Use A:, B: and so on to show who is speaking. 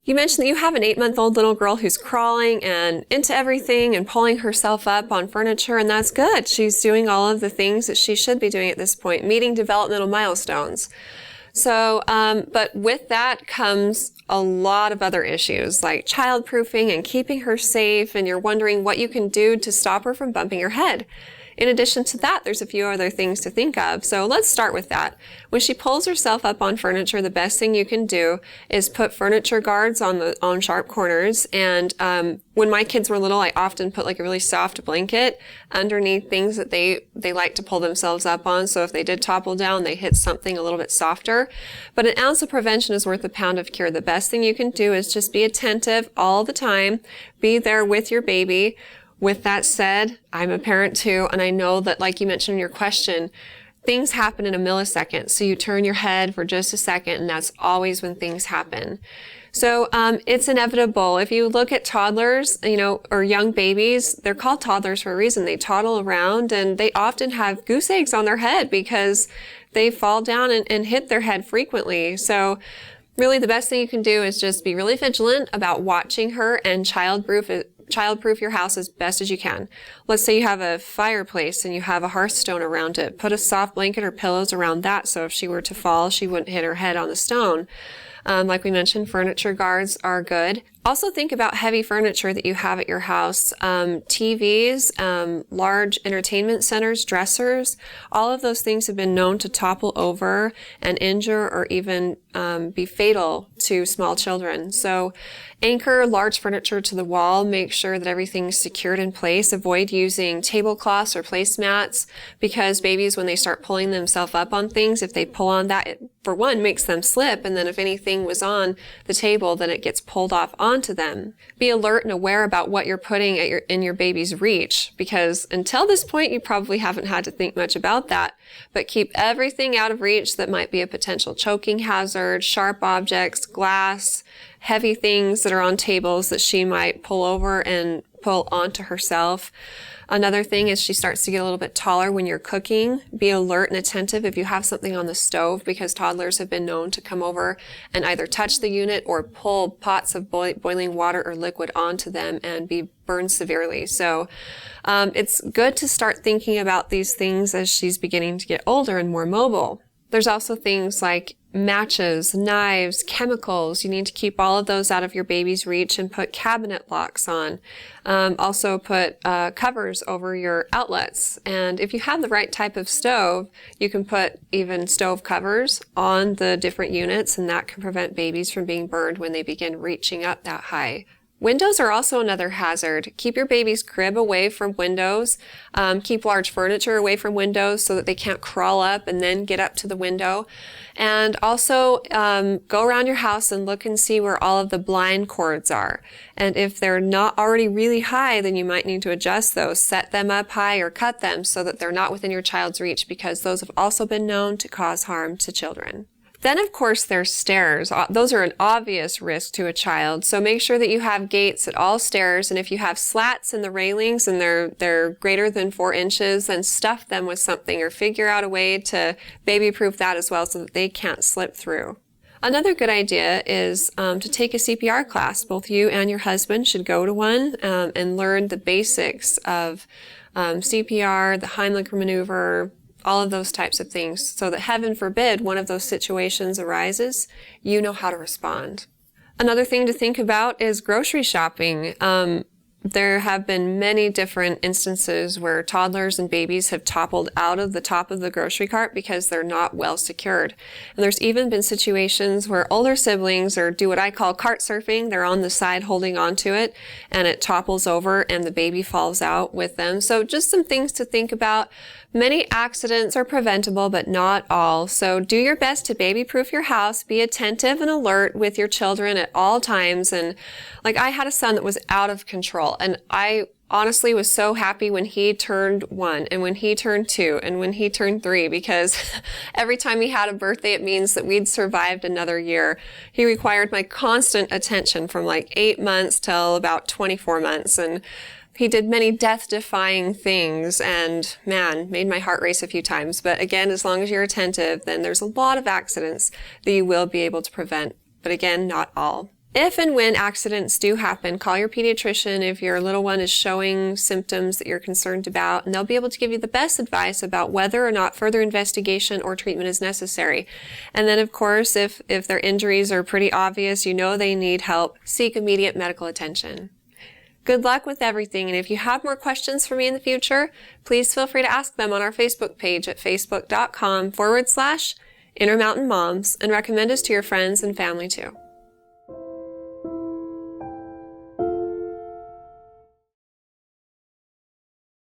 A: You mentioned that you have an 8-month-old little girl who's crawling and into everything and pulling herself up on furniture, and that's good. She's doing all of the things that she should be doing at this point, meeting developmental milestones. So, but with that comes a lot of other issues like childproofing and keeping her safe, and you're wondering what you can do to stop her from bumping her head. In addition to that, there's a few other things to think of. So let's start with that. When she pulls herself up on furniture, the best thing you can do is put furniture guards on sharp corners. And when my kids were little, I often put like a really soft blanket underneath things that they like to pull themselves up on. So if they did topple down, they hit something a little bit softer. But an ounce of prevention is worth a pound of cure. The best thing you can do is just be attentive all the time. Be there with your baby. With that said, I'm a parent too, and I know that, like you mentioned in your question, things happen in a millisecond. So you turn your head for just a second, and that's always when things happen. So it's inevitable. If you look at toddlers, or young babies, they're called toddlers for a reason. They toddle around, and they often have goose eggs on their head because they fall down and hit their head frequently. So really the best thing you can do is just be really vigilant about watching her and childproof your house as best as you can. Let's say you have a fireplace and you have a hearthstone around it. Put a soft blanket or pillows around that so if she were to fall, she wouldn't hit her head on the stone. Like we mentioned, furniture guards are good. Also think about heavy furniture that you have at your house. TVs, large entertainment centers, dressers, all of those things have been known to topple over and injure or even be fatal to small children. So anchor large furniture to the wall. Make sure that everything's secured in place. Avoid using tablecloths or placemats because babies, when they start pulling themselves up on things, if they pull on that, it, for one, makes them slip. And then if anything was on the table, then it gets pulled off onto them. Be alert and aware about what you're putting in your baby's reach because until this point, you probably haven't had to think much about that. But keep everything out of reach that might be a potential choking hazard, sharp objects, glass, heavy things that are on tables that she might pull over and pull onto herself. Another thing is she starts to get a little bit taller when you're cooking. Be alert and attentive if you have something on the stove because toddlers have been known to come over and either touch the unit or pull pots of boiling water or liquid onto them and be burned severely. So it's good to start thinking about these things as she's beginning to get older and more mobile. There's also things like matches, knives, chemicals. You need to keep all of those out of your baby's reach and put cabinet locks on. Also put covers over your outlets. And if you have the right type of stove, you can put even stove covers on the different units, and that can prevent babies from being burned when they begin reaching up that high. Windows are also another hazard. Keep your baby's crib away from windows. Keep large furniture away from windows so that they can't crawl up and then get up to the window. And also go around your house and look and see where all of the blind cords are. And if they're not already really high, then you might need to adjust those. Set them up high or cut them so that they're not within your child's reach because those have also been known to cause harm to children. Then, of course, there's stairs. Those are an obvious risk to a child. So make sure that you have gates at all stairs. And if you have slats in the railings and they're greater than 4 inches, then stuff them with something or figure out a way to baby-proof that as well so that they can't slip through. Another good idea is to take a CPR class. Both you and your husband should go to one and learn the basics of CPR, the Heimlich maneuver, all of those types of things, so that heaven forbid one of those situations arises, you know how to respond. Another thing to think about is grocery shopping. There have been many different instances where toddlers and babies have toppled out of the top of the grocery cart because they're not well secured. And there's even been situations where older siblings do what I call cart surfing. They're on the side holding onto it and it topples over and the baby falls out with them. So just some things to think about. Many accidents are preventable, but not all. So do your best to baby-proof your house. Be attentive and alert with your children at all times. And like I had a son that was out of control, and I honestly was so happy when he turned 1 and when he turned 2 and when he turned 3, because every time he had a birthday, it means that we'd survived another year. He required my constant attention from like 8 months till about 24 months. And he did many death-defying things and, man, made my heart race a few times. But again, as long as you're attentive, then there's a lot of accidents that you will be able to prevent. But again, not all. If and when accidents do happen, call your pediatrician if your little one is showing symptoms that you're concerned about, and they'll be able to give you the best advice about whether or not further investigation or treatment is necessary. And then, of course, if their injuries are pretty obvious, you know they need help, seek immediate medical attention. Good luck with everything, and if you have more questions for me in the future, please feel free to ask them on our Facebook page at facebook.com/Intermountain Moms, and recommend us to your friends and family too.